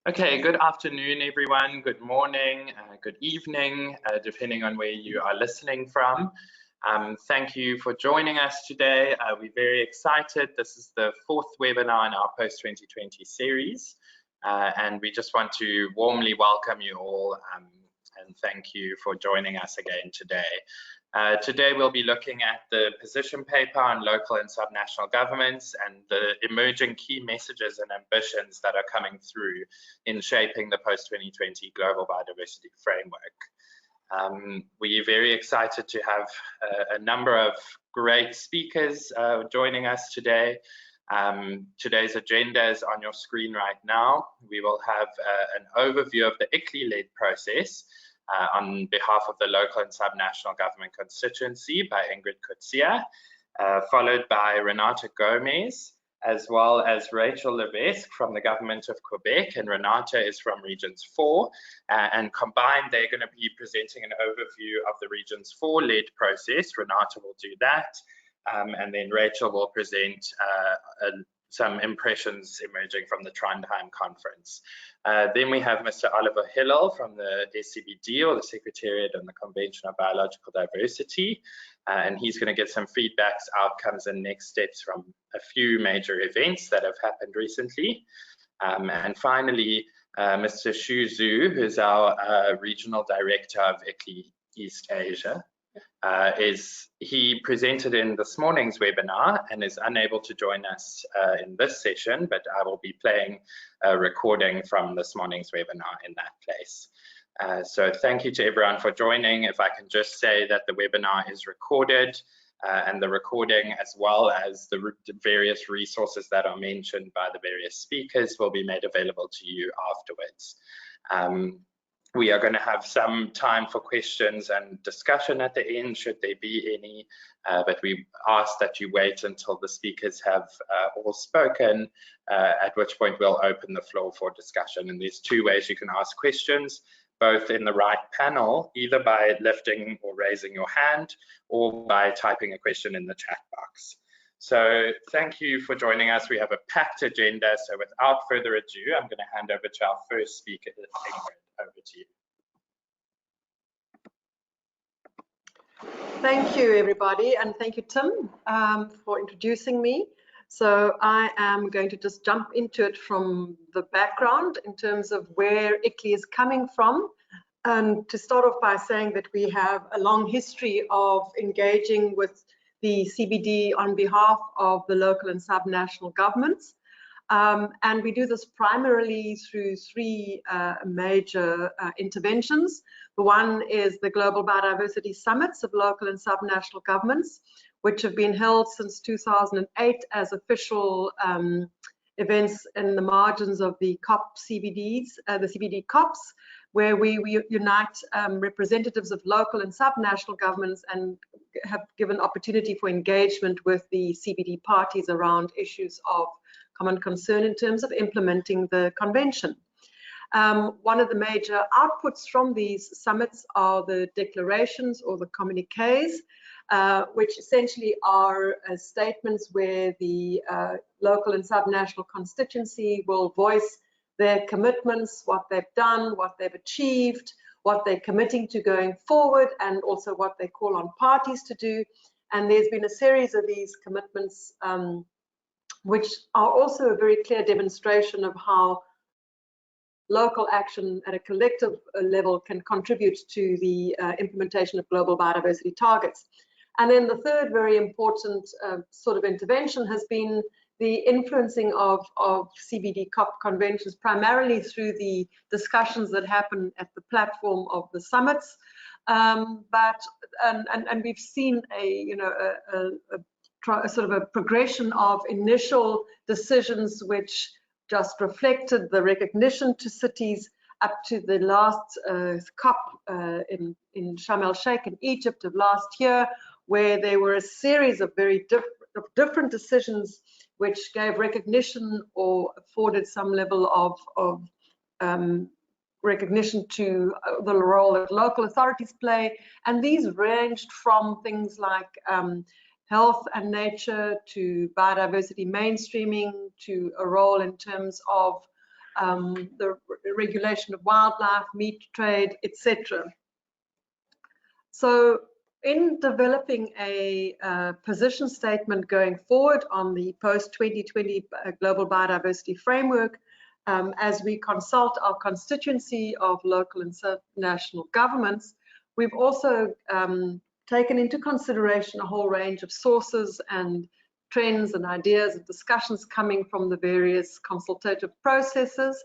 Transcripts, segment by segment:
Okay, good afternoon, everyone. Good morning, good evening, depending on where you are listening from. Thank you for joining us today. We're very excited. This is the fourth webinar in our post-2020 series, and we just want to warmly welcome you all and thank you for joining us again today. Today we'll be looking at the position paper on local and subnational governments and the emerging key messages and ambitions that are coming through in shaping the post-2020 global biodiversity framework. We're very excited to have a number of great speakers joining us today. Today's agenda is on your screen right now. We will have an overview of the ICLEI-led process on behalf of the local and subnational government constituency by Ingrid Kutsia, followed by Renata Gomez, as well as Rachel Levesque from the government of Quebec, and Renata is from Regions 4, and combined they're going to be presenting an overview of the Regions 4 led process. Renata will do that, and then Rachel will present some impressions emerging from the Trondheim conference. Then we have Mr. Oliver Hillel from the SCBD, or the Secretariat on the Convention on Biological Diversity, and he's going to get some feedbacks, outcomes and next steps from a few major events that have happened recently. And finally, Mr. Xu Zhu, who's our Regional Director of ICLEI East Asia. He presented in this morning's webinar and is unable to join us in this session, but I will be playing a recording from this morning's webinar in that place. So thank you to everyone for joining. If I can just say that the webinar is recorded, and the recording, as well as the various resources that are mentioned by the various speakers, will be made available to you afterwards. We are going to have some time for questions and discussion at the end, should there be any, but we ask that you wait until the speakers have all spoken, at which point we'll open the floor for discussion. And there's two ways you can ask questions, both in the right panel, either by lifting or raising your hand, or by typing a question in the chat box. So thank you for joining us. We have a packed agenda, so without further ado, I'm going to hand over to our first speaker, Ingrid. Over to you. Thank you, everybody, and thank you, Tim, for introducing me. So I am going to just jump into it from the background in terms of where ICLEI is coming from, and to start off by saying that we have a long history of engaging with the CBD on behalf of the local and subnational governments. And we do this primarily through three major interventions. The one is the Global Biodiversity Summits of local and subnational governments, which have been held since 2008 as official events in the margins of the COP CBDs, the CBD COPs, where we unite representatives of local and subnational governments and have given opportunity for engagement with the CBD parties around issues of common concern in terms of implementing the convention. One of the major outputs from these summits are the declarations or the communiques, which essentially are statements where the local and subnational constituency will voice their commitments, what they've done, what they've achieved, what they're committing to going forward, and also what they call on parties to do. And there's been a series of these commitments which are also a very clear demonstration of how local action at a collective level can contribute to the implementation of global biodiversity targets. And then the third very important sort of intervention has been the influencing of CBD COP conventions, primarily through the discussions that happen at the platform of the summits. And we've seen a sort of a progression of initial decisions which just reflected the recognition to cities up to the last COP in Sharm el-Sheikh in Egypt of last year, where there were a series of very different decisions which gave recognition or afforded some level of recognition to the role that local authorities play. And these ranged from things like health and nature, to biodiversity mainstreaming, to a role in terms of the regulation of wildlife, meat trade, etc. So in developing a position statement going forward on the post-2020 Global Biodiversity Framework, as we consult our constituency of local and national governments, we've also taken into consideration a whole range of sources and trends and ideas and discussions coming from the various consultative processes.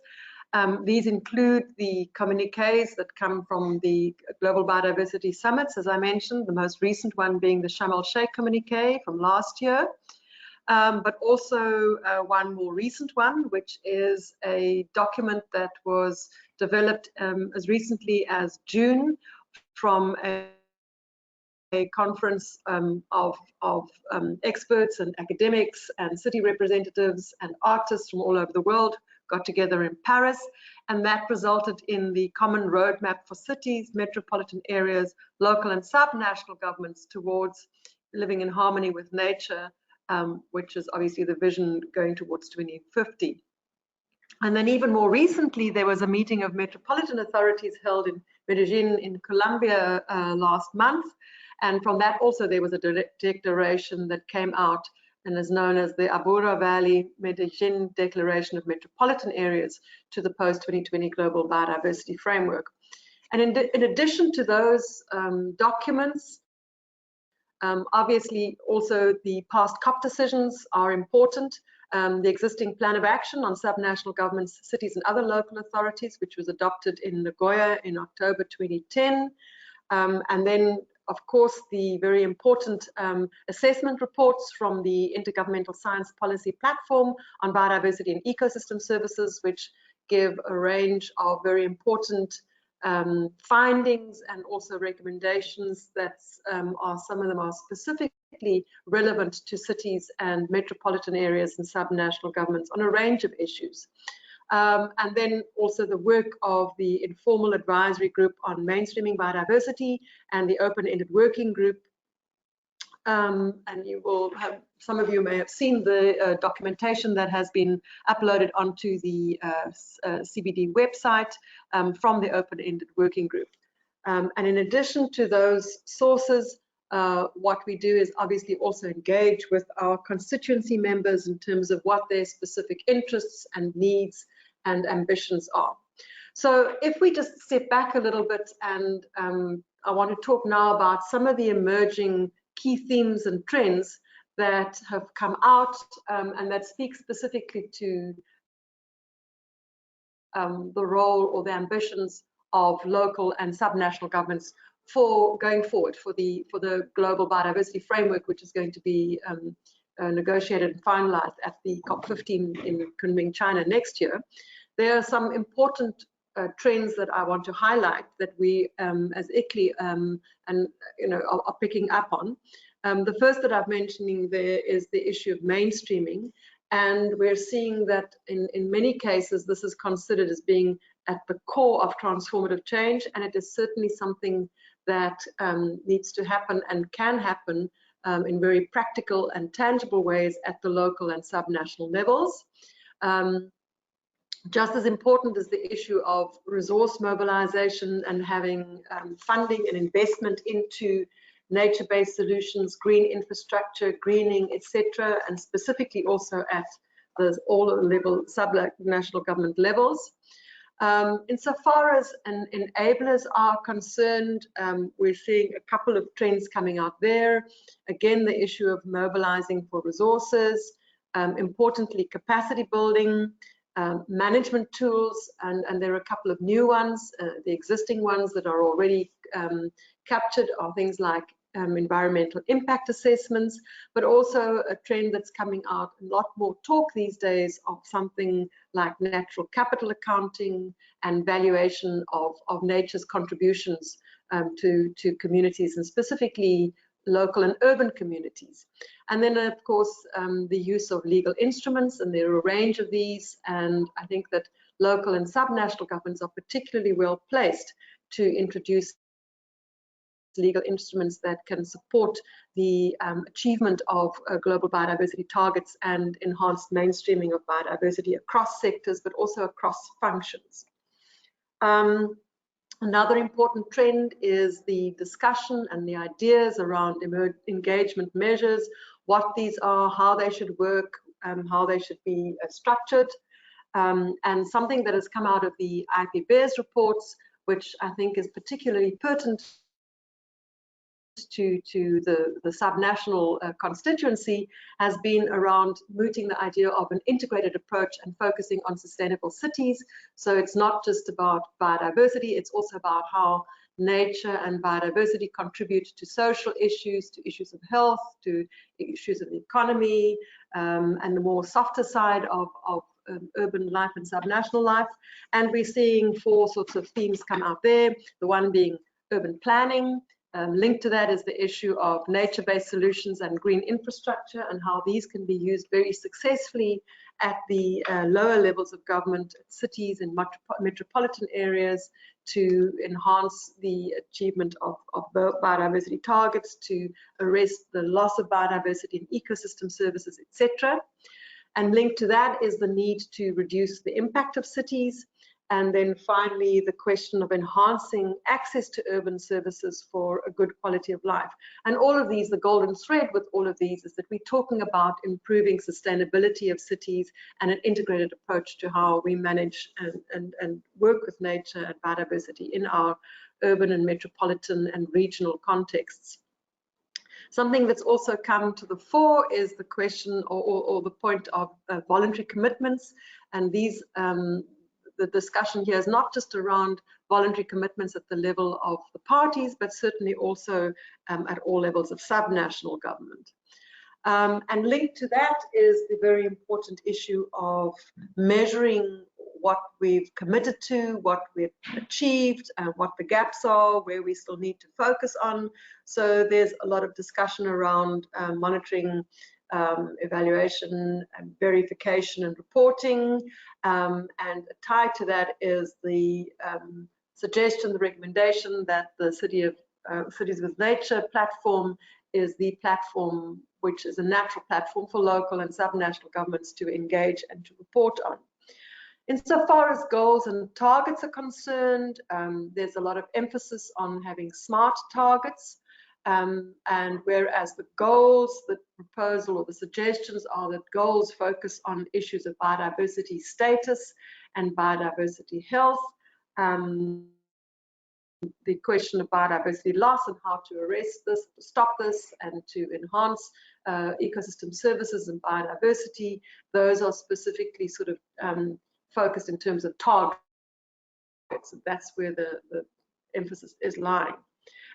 These include the communiques that come from the Global Biodiversity Summits, as I mentioned, the most recent one being the Sharm el-Sheikh communique from last year, but also one more recent one, which is a document that was developed as recently as June from a conference of experts and academics and city representatives and artists from all over the world got together in Paris, and that resulted in the common roadmap for cities, metropolitan areas, local and subnational governments towards living in harmony with nature, which is obviously the vision going towards 2050. And then even more recently, there was a meeting of metropolitan authorities held in Medellin in Colombia last month. And from that also there was a declaration that came out and is known as the Abura Valley Medellin Declaration of Metropolitan Areas to the post-2020 Global Biodiversity Framework. And in addition to those documents, obviously also the past COP decisions are important. The existing plan of action on subnational governments, cities and other local authorities, which was adopted in Nagoya in October 2010. And then of course, the very important assessment reports from the Intergovernmental Science Policy Platform on Biodiversity and Ecosystem Services, which give a range of very important findings and also recommendations that some of them are specifically relevant to cities and metropolitan areas and subnational governments on a range of issues. And then also the work of the informal advisory group on mainstreaming biodiversity and the open-ended working group. And you will have, some of you may have seen the documentation that has been uploaded onto the CBD website from the open-ended working group. And in addition to those sources, what we do is obviously also engage with our constituency members in terms of what their specific interests and needs and ambitions are. So if we just step back a little bit, and I want to talk now about some of the emerging key themes and trends that have come out and that speak specifically to the role or the ambitions of local and subnational governments for going forward for the Global Biodiversity Framework, which is going to be negotiated and finalized at the COP15 in Kunming, China next year. There are some important trends that I want to highlight that we as ICLEI are picking up on. The first that I'm mentioning there is the issue of mainstreaming, and we're seeing that in many cases this is considered as being at the core of transformative change, and it is certainly something that needs to happen and can happen in very practical and tangible ways at the local and subnational levels. Just as important is the issue of resource mobilization and having funding and investment into nature-based solutions, green infrastructure, greening, etc., and specifically also at all level subnational government levels. Insofar as enablers are concerned, we're seeing a couple of trends coming out there. Again, the issue of mobilizing for resources, importantly capacity building, management tools, and there are a couple of new ones. The existing ones that are already captured are things like environmental impact assessments, but also a trend that's coming out, a lot more talk these days of something like natural capital accounting and valuation of nature's contributions to communities, and specifically local and urban communities. And then of course the use of legal instruments, and there are a range of these, and I think that local and subnational governments are particularly well placed to introduce legal instruments that can support the achievement of global biodiversity targets and enhanced mainstreaming of biodiversity across sectors, but also across functions. Another important trend is the discussion and the ideas around engagement measures, what these are, how they should work, how they should be structured. And something that has come out of the IPBES reports, which I think is particularly pertinent to the subnational constituency, has been around mooting the idea of an integrated approach and focusing on sustainable cities. So it's not just about biodiversity, it's also about how nature and biodiversity contribute to social issues, to issues of health, to issues of the economy, and the more softer side of urban life and subnational life. And we're seeing 4 sorts of themes come out there, the one being urban planning. Linked to that is the issue of nature-based solutions and green infrastructure, and how these can be used very successfully at the lower levels of government, cities and metropolitan areas, to enhance the achievement of biodiversity targets, to arrest the loss of biodiversity in ecosystem services, etc. And linked to that is the need to reduce the impact of cities. And then finally, the question of enhancing access to urban services for a good quality of life. And all of these, the golden thread with all of these is that we're talking about improving sustainability of cities and an integrated approach to how we manage and work with nature and biodiversity in our urban and metropolitan and regional contexts. Something that's also come to the fore is the question or the point of voluntary commitments. And these the discussion here is not just around voluntary commitments at the level of the parties, but certainly also at all levels of subnational government. And linked to that is the very important issue of measuring what we've committed to, what we've achieved, what the gaps are, where we still need to focus on. So there's a lot of discussion around monitoring, evaluation and verification and reporting, and tied to that is the suggestion, the recommendation that the Cities with Nature platform is the platform which is a natural platform for local and subnational governments to engage and to report on. Insofar as goals and targets are concerned, there's a lot of emphasis on having smart targets. And whereas the goals, the proposal or the suggestions are that goals focus on issues of biodiversity status and biodiversity health, the question of biodiversity loss and how to arrest this, to stop this, and to enhance ecosystem services and biodiversity, those are specifically sort of focused in terms of targets. That's where the emphasis is lying.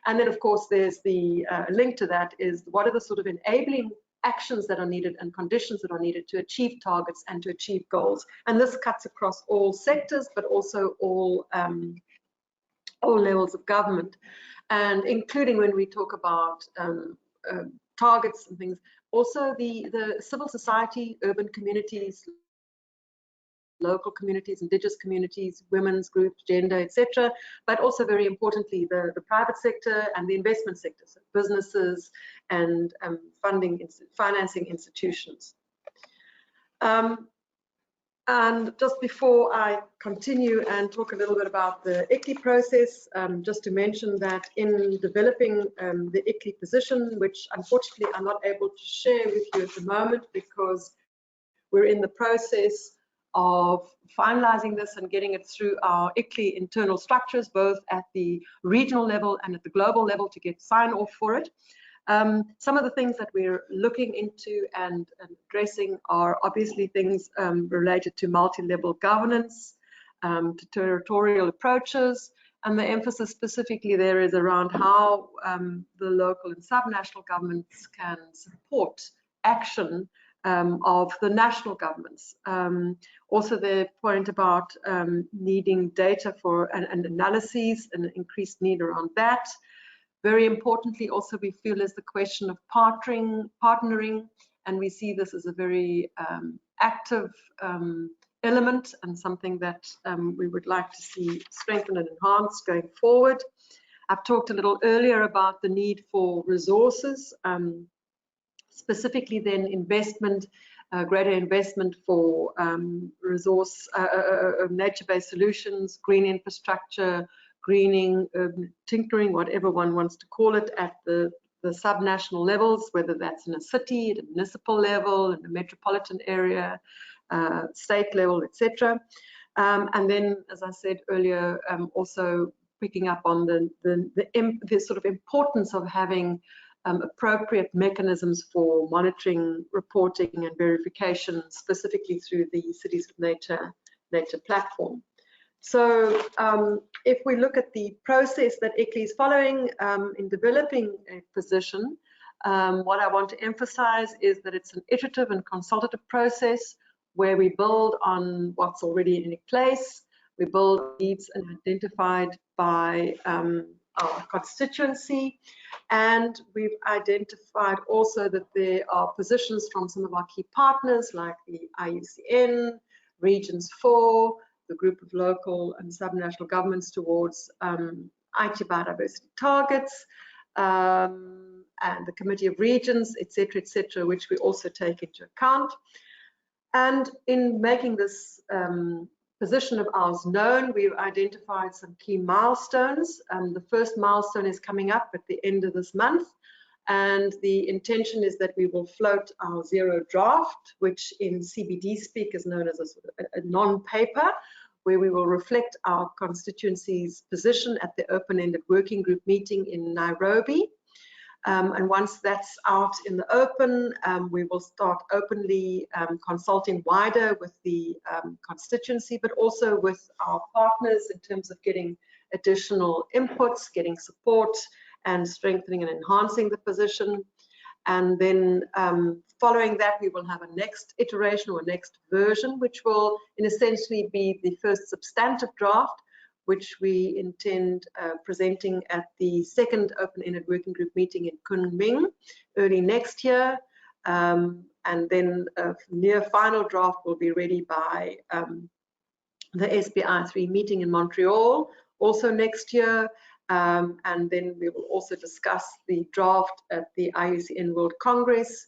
And then, of course, there's the link to that is what are the sort of enabling actions that are needed and conditions that are needed to achieve targets and to achieve goals. And this cuts across all sectors, but also all levels of government, and including when we talk about targets and things, also the civil society, urban communities, local communities, indigenous communities, women's groups, gender, etc., but also very importantly the private sector and the investment sector, so businesses and financing institutions. And just before I continue and talk a little bit about the ICLEI process, just to mention that in developing the ICLEI position, which unfortunately I'm not able to share with you at the moment because we're in the process of finalizing this and getting it through our ICLEI internal structures, both at the regional level and at the global level, to get sign-off for it. Some of the things that we're looking into and addressing are obviously things related to multi-level governance, to territorial approaches, and the emphasis specifically there is around how the local and subnational governments can support action of the national governments. Also the point about needing data for and analyses and increased need around that. Very importantly, also we feel is the question of partnering, and we see this as a very active element and something that we would like to see strengthened and enhanced going forward. I've talked a little earlier about the need for resources, specifically then investment, greater investment for nature-based solutions, green infrastructure, greening, tinkering, whatever one wants to call it, at the subnational levels, whether that's in a city, at a municipal level, in the metropolitan area, state level, etc. And then, as I said earlier, also picking up on the sort of importance of having appropriate mechanisms for monitoring, reporting, and verification, specifically through the Cities of Nature platform. So if we look at the process that ICLEI is following in developing a position, what I want to emphasize is that it's an iterative and consultative process where we build on what's already in place. We build needs identified by our constituency, and we've identified also that there are positions from some of our key partners like the IUCN, Regions 4, the group of local and subnational governments towards IT biodiversity targets, and the Committee of Regions, etc., which we also take into account. And in making this position of ours known, we've identified some key milestones. The first milestone is coming up at the end of this month, and the intention is that we will float our zero draft, which in CBD speak is known as a non-paper, where we will reflect our constituency's position at the open-ended working group meeting in Nairobi. And once that's out in the open, we will start openly consulting wider with the constituency, but also with our partners in terms of getting additional inputs, getting support, and strengthening and enhancing the position. And then following that, we will have a next iteration or next version, which will essentially be the first substantive draft, which we intend presenting at the second open-ended working group meeting in Kunming early next year. And then a near final draft will be ready by the SBI 3 meeting in Montreal, also next year. And then we will also discuss the draft at the IUCN World Congress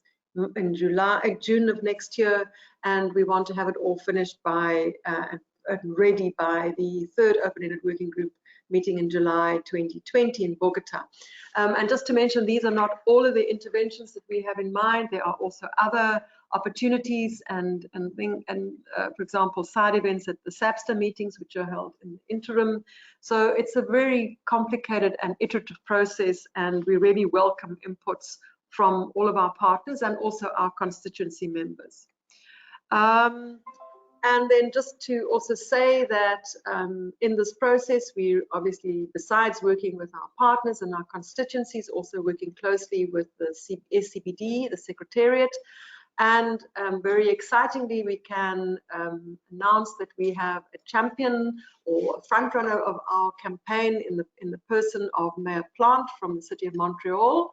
in June of next year. And we want to have it all finished by ready by the third open-ended working group meeting in July 2020 in Bogota. And just to mention, these are not all of the interventions that we have in mind. There are also other opportunities and for example, side events at the SAPSTA meetings, which are held in the interim. So it's a very complicated and iterative process, and we really welcome inputs from all of our partners and also our constituency members. And then just to also say that in this process, we obviously, besides working with our partners and our constituencies, also working closely with the SCBD, the Secretariat. And very excitingly, we can announce that we have a champion or a front runner of our campaign in the person of Mayor Plante from the city of Montreal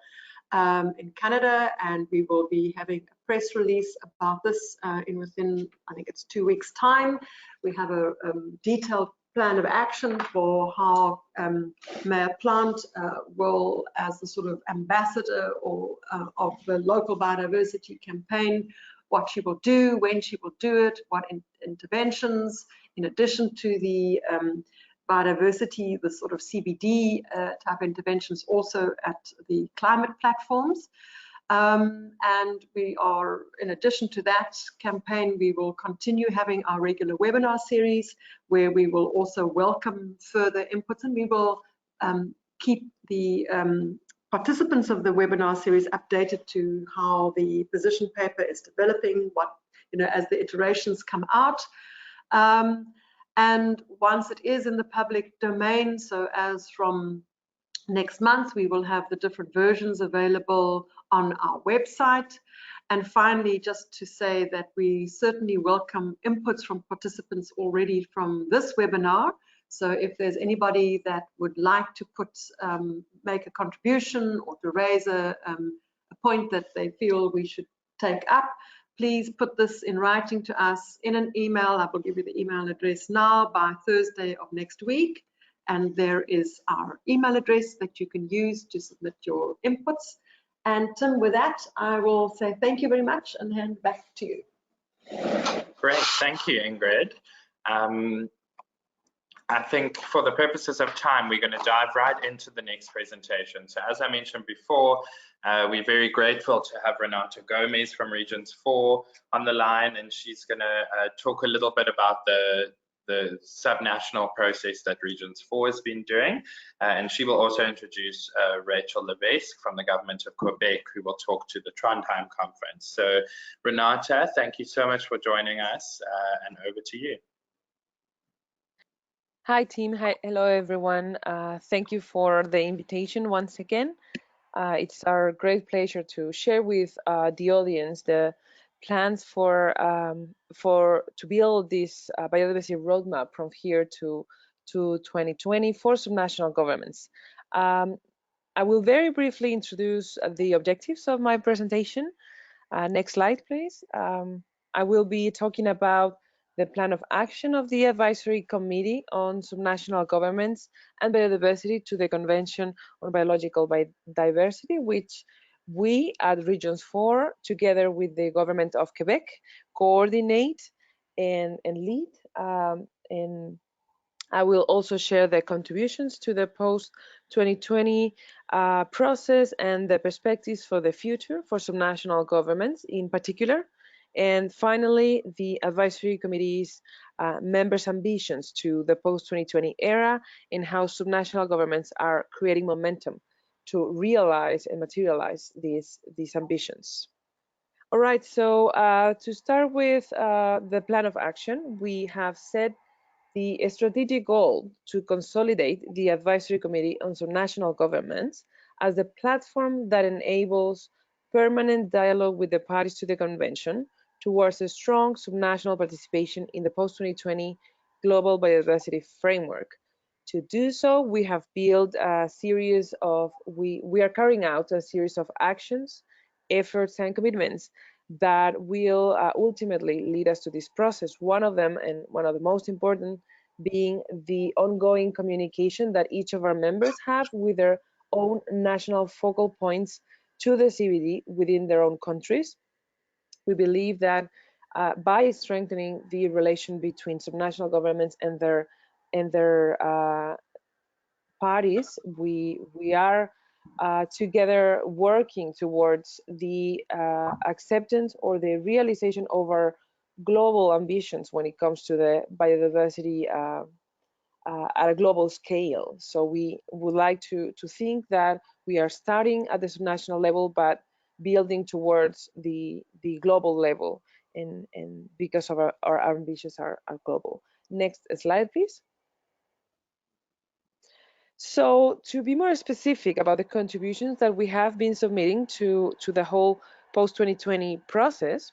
in Canada, and we will be having a press release about this within, I think it's 2 weeks' time. We have a detailed plan of action for how Mayor Plante will, as the sort of ambassador or of the local biodiversity campaign, what she will do, when she will do it, what interventions, in addition to the biodiversity, the sort of CBD type interventions also at the climate platforms. And we are, in addition to that campaign, we will continue having our regular webinar series where we will also welcome further inputs, and we will keep the participants of the webinar series updated to how the position paper is developing, as the iterations come out. And once it is in the public domain, so as from next month, we will have the different versions available on our website. And finally, just to say that we certainly welcome inputs from participants already from this webinar. So if there's anybody that would like to make a contribution or to raise a point that they feel we should take up, please put this in writing to us in an email. I will give you the email address now by Thursday of next week. And there is our email address that you can use to submit your inputs. And Tim, with that, I will say thank you very much and hand back to you. Great, thank you, Ingrid. I think for the purposes of time, we're going to dive right into the next presentation. So as I mentioned before, we're very grateful to have Renata Gomez from Regions 4 on the line, and she's going to talk a little bit about the subnational process that Regions 4 has been doing. And she will also introduce Rachel Levesque from the government of Quebec, who will talk to the Trondheim conference. So Renata, thank you so much for joining us, and over to you. Hi team, hello everyone. Thank you for the invitation once again. It's our great pleasure to share with the audience the plans to build this biodiversity roadmap from here to 2020 for subnational governments. I will very briefly introduce the objectives of my presentation. Next slide, please. I will be talking about the plan of action of the Advisory Committee on Subnational Governments and Biodiversity to the Convention on Biological Diversity, which we at Regions 4, together with the Government of Quebec, coordinate and lead. And I will also share the contributions to the post-2020 process and the perspectives for the future for subnational governments in particular. And finally, the Advisory Committee's members' ambitions to the post-2020 era and how subnational governments are creating momentum to realize and materialize these ambitions. All right, so to start with the plan of action, we have set the strategic goal to consolidate the Advisory Committee on Subnational Governments as the platform that enables permanent dialogue with the parties to the Convention towards a strong subnational participation in the post-2020 global biodiversity framework. To do so, we have built a series of, we are carrying out a series of actions, efforts, and commitments that will ultimately lead us to this process. One of them, and one of the most important, being the ongoing communication that each of our members have with their own national focal points to the CBD within their own countries. We believe that by strengthening the relation between subnational governments and their parties, we are together working towards the acceptance or the realization of our global ambitions when it comes to the biodiversity at a global scale. So we would like to think that we are starting at the subnational level, but building towards the global level, and because of our ambitions are global. Next slide, please. So to be more specific about the contributions that we have been submitting to the whole post-2020 process,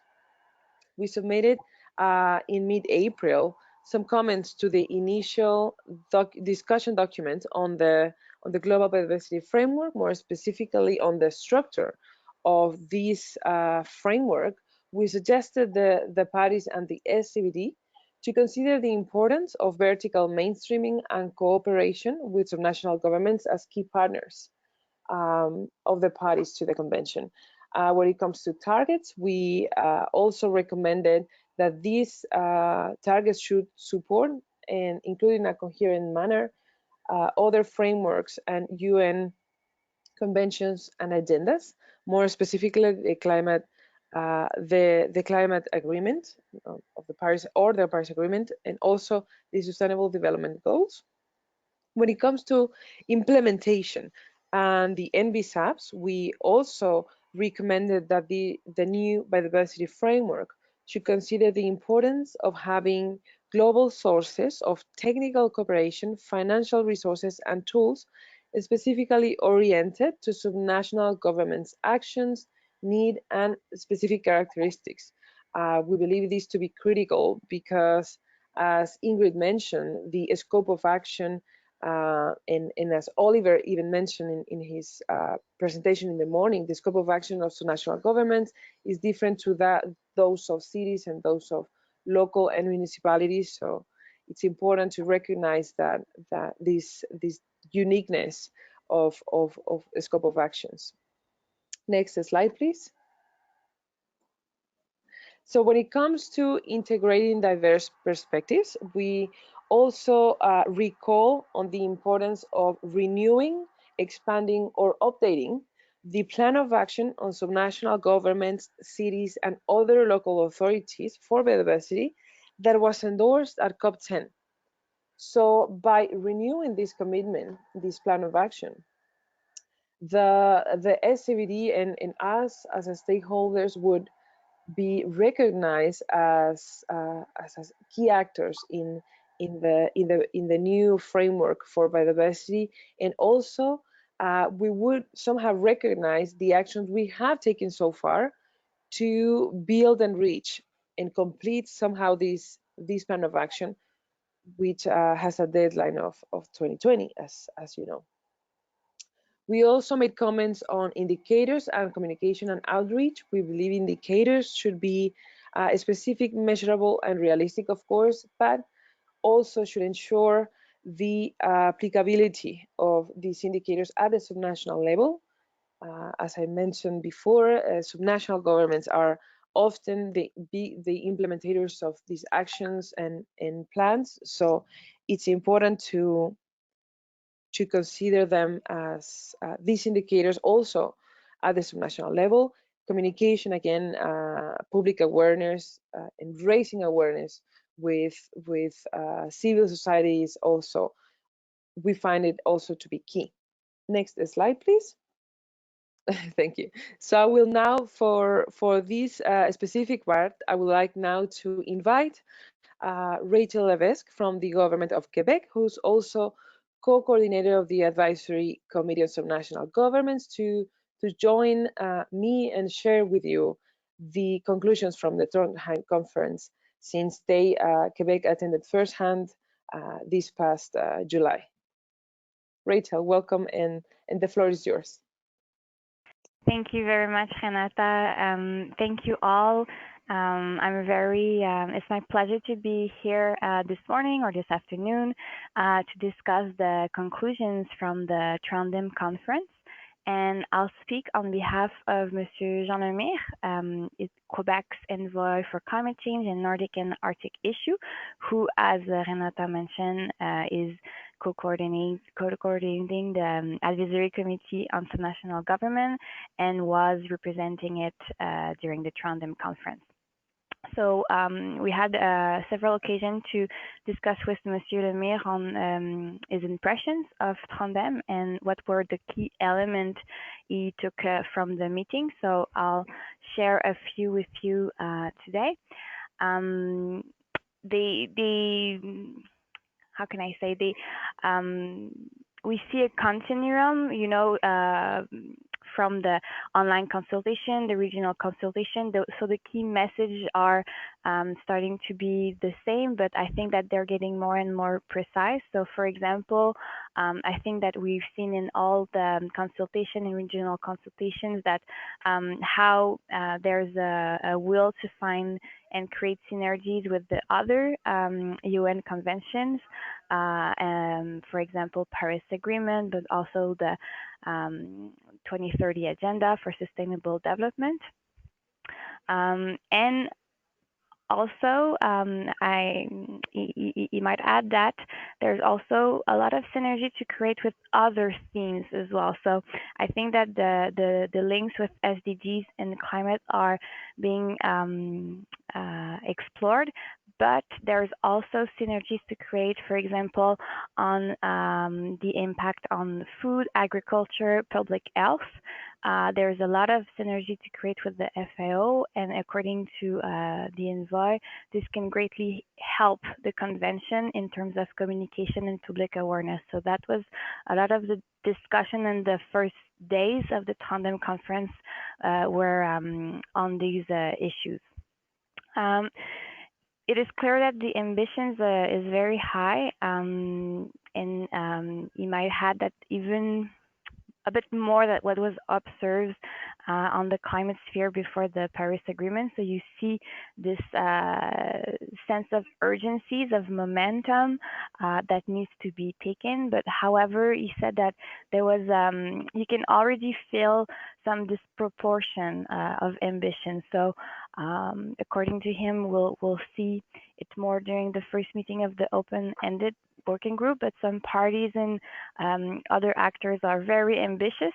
we submitted in mid-April some comments to the initial discussion document on the global biodiversity framework, more specifically on the structure of this framework. We suggested the parties and the SCBD to consider the importance of vertical mainstreaming and cooperation with subnational governments as key partners of the parties to the convention. When it comes to targets, we also recommended that these targets should support and include in a coherent manner other frameworks and UN conventions and agendas, more specifically the climate agreement of the Paris or the Paris Agreement, and also the Sustainable Development Goals. When it comes to implementation and the NBSAPs, we also recommended that the new biodiversity framework should consider the importance of having global sources of technical cooperation, financial resources, and tools specifically oriented to subnational governments' actions, need, and specific characteristics. We believe this to be critical because, as Ingrid mentioned, the scope of action, and as Oliver even mentioned in his presentation in the morning, the scope of action of subnational governments is different to those of cities and those of local and municipalities. So it's important to recognize that this uniqueness of a scope of actions. Next slide, please. So when it comes to integrating diverse perspectives, we also recall on the importance of renewing, expanding, or updating the plan of action on subnational governments, cities, and other local authorities for biodiversity that was endorsed at COP10. So by renewing this commitment, this plan of action, the SCBD and us as stakeholders would be recognized as key actors in the new framework for biodiversity, and also we would somehow recognize the actions we have taken so far to build and reach and complete somehow this plan of action, which has a deadline of 2020, as you know. We also made comments on indicators and communication and outreach. We believe indicators should be specific, measurable, and realistic, of course, but also should ensure the applicability of these indicators at the subnational level. As I mentioned before, subnational governments are often the implementators of these actions and plans, so it's important to consider them as these indicators also at the subnational level. Communication, again, public awareness and raising awareness with civil societies also, we find it also to be key. Next slide, please. Thank you. So I will now, for this specific part, I would like now to invite Rachel Levesque from the Government of Quebec, who's also co-coordinator of the Advisory Committee on Subnational Governments, to join me and share with you the conclusions from the Trondheim conference, since they Quebec attended firsthand this past July. Rachel, welcome, and the floor is yours. Thank you very much, Renata. Thank you all. It's my pleasure to be here this morning or this afternoon to discuss the conclusions from the Trondheim conference. And I'll speak on behalf of Monsieur Jean Lemire, Quebec's envoy for climate change and Nordic and Arctic issue, who, as Renata mentioned, is co-coordinating the Advisory Committee on Subnational Government and was representing it during the Trondheim conference. So we had several occasions to discuss with Monsieur Lemire on his impressions of Trondheim and what were the key elements he took from the meeting. So I'll share a few with you today. How can I say, we see a continuum, you know, from the online consultation, the regional consultation. So the key messages are starting to be the same, but I think that they're getting more and more precise. So for example, I think that we've seen in all the consultation and regional consultations that how there's a will to find and create synergies with the other UN conventions, for example, Paris Agreement, but also the 2030 Agenda for Sustainable Development. And also, you might add that there's also a lot of synergy to create with other themes as well. So I think that the links with SDGs and climate are being explored, but there's also synergies to create, for example, on the impact on food, agriculture, public health. There's a lot of synergy to create with the FAO, and according to the envoy, this can greatly help the convention in terms of communication and public awareness. So that was a lot of the discussion in the first days of the Trondheim conference were on these issues. It is clear that the ambitions is very high, and you might have that even a bit more than what was observed on the climate sphere before the Paris Agreement. So you see this sense of urgencies, of momentum that needs to be taken. But however, he said that there was, you can already feel some disproportion of ambition. So according to him, we'll see it more during the first meeting of the open-ended working group, but some parties and other actors are very ambitious,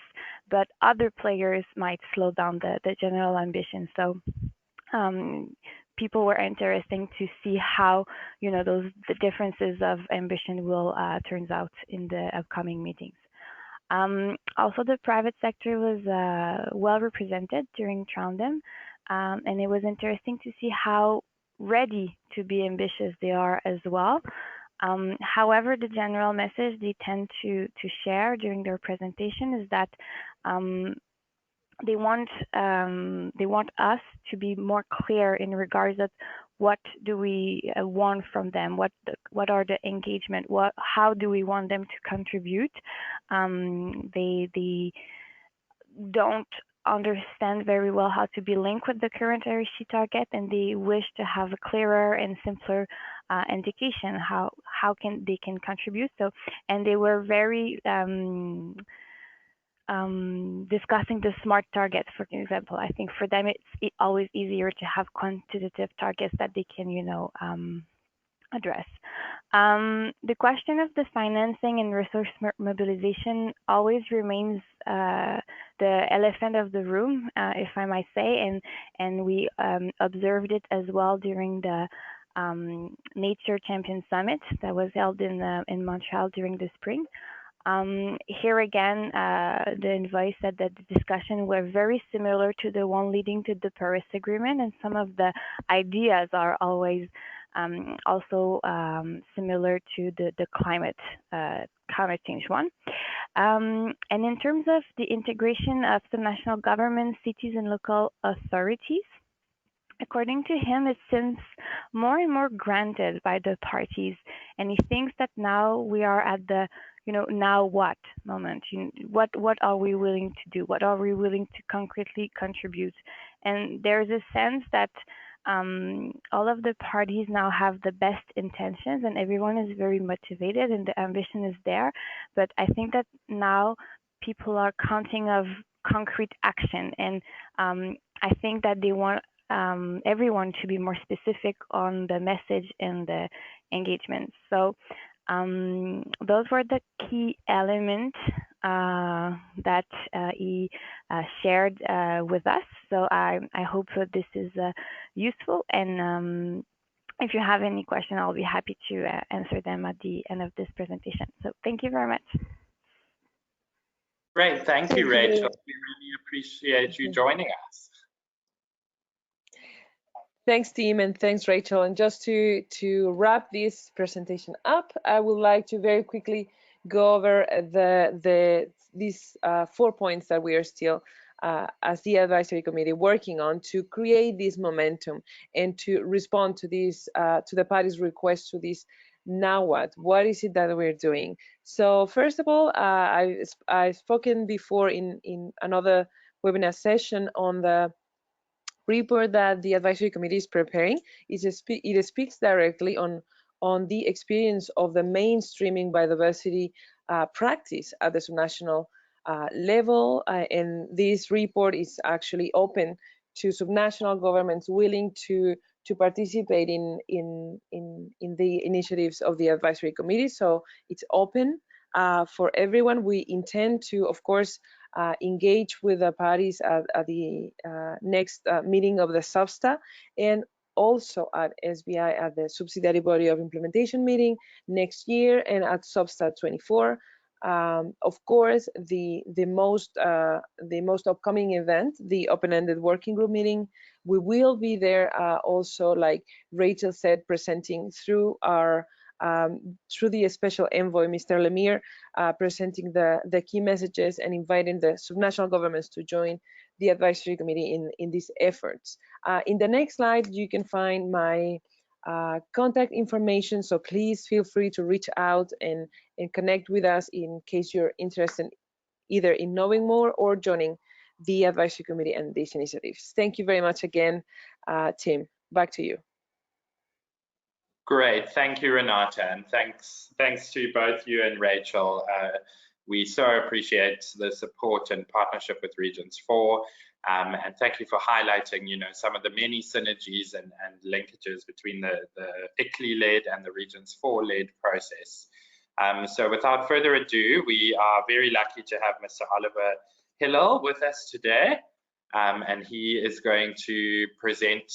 but other players might slow down the general ambition. So people were interesting to see how, you know, the differences of ambition will turns out in the upcoming meetings. Also, the private sector was well represented during Trondheim, and it was interesting to see how ready to be ambitious they are as well. However, the general message they tend to share during their presentation is that they want us to be more clear in regards of what do we want from them, what are the engagement, how do we want them to contribute. They don't understand very well how to be linked with the current RHC target, and they wish to have a clearer and simpler indication how they can contribute. So, and they were very discussing the SMART targets, for example. I think for them it's always easier to have quantitative targets that they can, you know, address. The question of the financing and resource mobilization always remains the elephant of the room, if I might say, and we observed it as well during the Nature Champion Summit that was held in Montreal during the spring. Here again, the envoy said that the discussion were very similar to the one leading to the Paris Agreement, and some of the ideas are always also similar to the climate change one. And in terms of the integration of the national government, cities and local authorities, according to him, it seems more and more granted by the parties, and he thinks that now we are at the, you know, now what moment? What are we willing to do? What are we willing to concretely contribute? And there's a sense that all of the parties now have the best intentions, and everyone is very motivated, and the ambition is there. But I think that now people are counting of concrete action, and I think that they want everyone to be more specific on the message and the engagement. So those were the key elements that he shared with us. So I hope that this is useful, and if you have any question, I'll be happy to answer them at the end of this presentation. So thank you very much. Great, thank you, Rachel. We really appreciate you joining us. Thanks, team, and thanks, Rachel. And just to wrap this presentation up, I would like to very quickly go over these 4 points that we are still, as the advisory committee, working on to create this momentum and to respond to this, to the party's request to this. Now what is it that we're doing? So first of all, I've spoken before in another webinar session on the report that the advisory committee is preparing. It speaks directly on the experience of the mainstreaming biodiversity practice at the subnational level, and this report is actually open to subnational governments willing to participate in the initiatives of the advisory committee. So it's open for everyone. We intend to, of course, engage with the parties at the next meeting of the SUBSTA, and also at SBI at the subsidiary body of implementation meeting next year, and at SUBSTA 24. Of course, the most upcoming event, the open-ended working group meeting, we will be there also, like Rachel said, presenting through our through the special envoy, Mr. Lemire, presenting the key messages and inviting the subnational governments to join the advisory committee in these efforts. In the next slide, you can find my contact information, so please feel free to reach out and connect with us in case you're interested either in knowing more or joining the advisory committee and these initiatives. Thank you very much again, Tim. Back to you. Great, thank you, Renata, and thanks to both you and Rachel. We so appreciate the support and partnership with Regions 4, and thank you for highlighting, some of the many synergies and linkages between the ICLEI-led and the Regions 4-led process. So without further ado, we are very lucky to have Mr. Oliver Hillel with us today. And he is going to present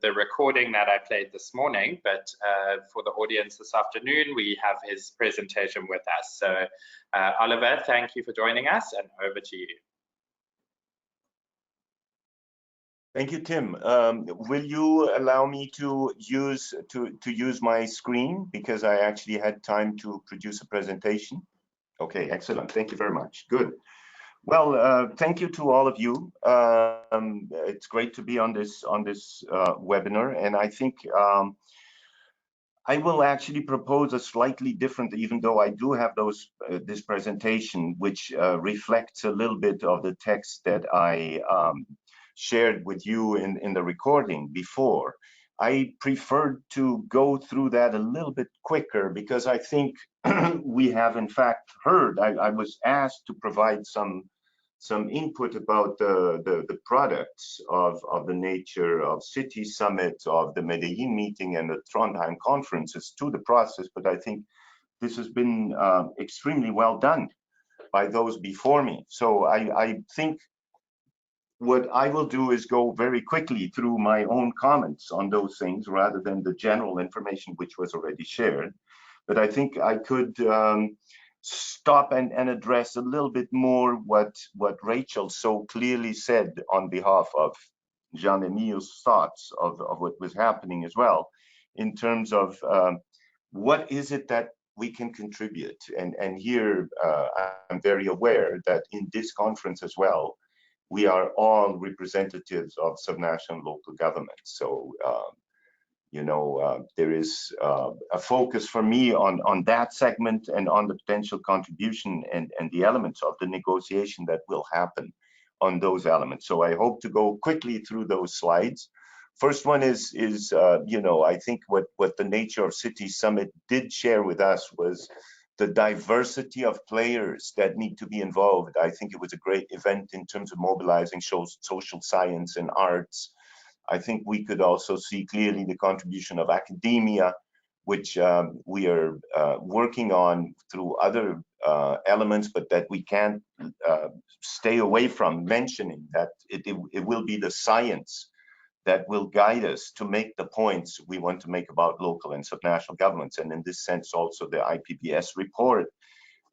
the recording that I played this morning, but for the audience this afternoon, we have his presentation with us. So Oliver, thank you for joining us, and over to you. Thank you, Tim. Will you allow me to use my screen, because I actually had time to produce a presentation? Okay, excellent. Thank you very much. Good. Well, thank you to all of you. It's great to be on this webinar, and I think I will actually propose a slightly different, even though I do have this presentation, which reflects a little bit of the text that I shared with you in the recording before. I preferred to go through that a little bit quicker, because I think we have in fact heard, I was asked to provide some input about the products of the nature of City Summit, of the Medellin meeting and the Trondheim conferences to the process, but I think this has been extremely well done by those before me. So I think what I will do is go very quickly through my own comments on those things rather than the general information which was already shared. But I think I could stop and address a little bit more what Rachel so clearly said on behalf of Jean-Emile's thoughts of what was happening as well, in terms of what is it that we can contribute. And here I'm very aware that in this conference as well, we are all representatives of subnational local governments. So, there is a focus for me on that segment and on the potential contribution and the elements of the negotiation that will happen on those elements. So I hope to go quickly through those slides. First one is I think what the Nature of Cities Summit did share with us was the diversity of players that need to be involved. I think it was a great event in terms of mobilizing social science and arts. I think we could also see clearly the contribution of academia, which we are working on through other elements, but that we can't stay away from mentioning, that it will be the science that will guide us to make the points we want to make about local and subnational governments. And in this sense, also the IPBS report,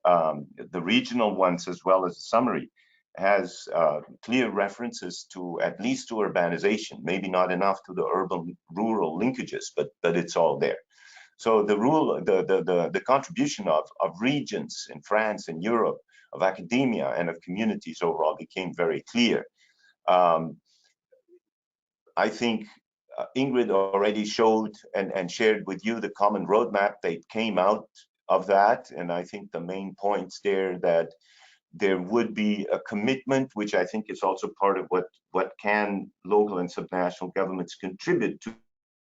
the regional ones as well as the summary, has clear references to at least to urbanization, maybe not enough to the urban-rural linkages, but it's all there. So the contribution of regions in France and Europe, of academia and of communities overall became very clear. I think Ingrid already showed and shared with you the common roadmap that came out of that, and I think the main points there, that there would be a commitment, which I think is also part of what can local and subnational governments contribute to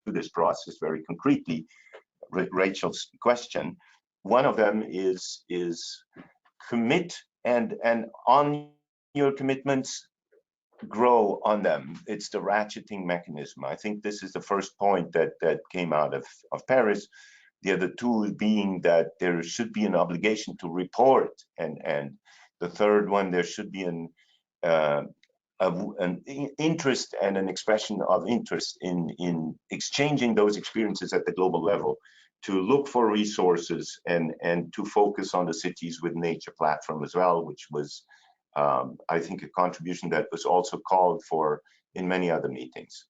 this process very concretely. Rachel's question, one of them is commit, and on your commitments, grow on them. It's the ratcheting mechanism. I think this is the first point that came out of Paris. The other two being that there should be an obligation to report, and the third one, there should be an interest and an expression of interest in exchanging those experiences at the global level, to look for resources and to focus on the Cities with Nature platform as well, which was I think a contribution that was also called for in many other meetings.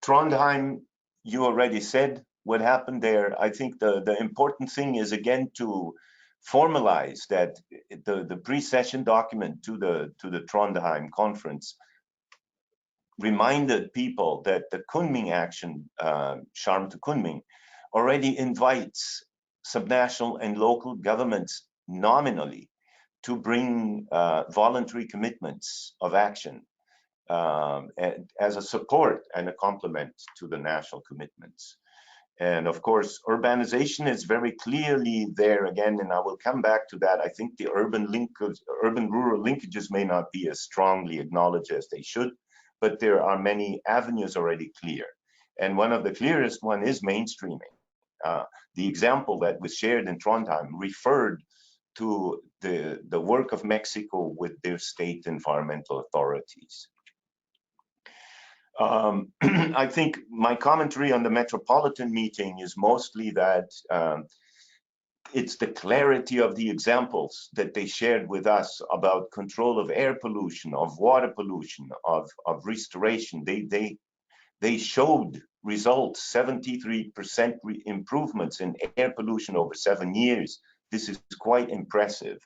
Trondheim, you already said what happened there. I think the important thing is, again, to formalize that the pre-session document to the Trondheim conference reminded people that the Kunming action, Charm to Kunming, already invites subnational and local governments nominally to bring voluntary commitments of action as a support and a complement to the national commitments. And of course, urbanization is very clearly there again, and I will come back to that. I think the urban-rural linkages may not be as strongly acknowledged as they should, but there are many avenues already clear. And one of the clearest one is mainstreaming. The example that was shared in Trondheim referred to the work of Mexico with their state environmental authorities. I think my commentary on the Metropolitan meeting is mostly that it's the clarity of the examples that they shared with us about control of air pollution, of water pollution, of restoration. They showed results, 73% improvements in air pollution over 7 years. This is quite impressive.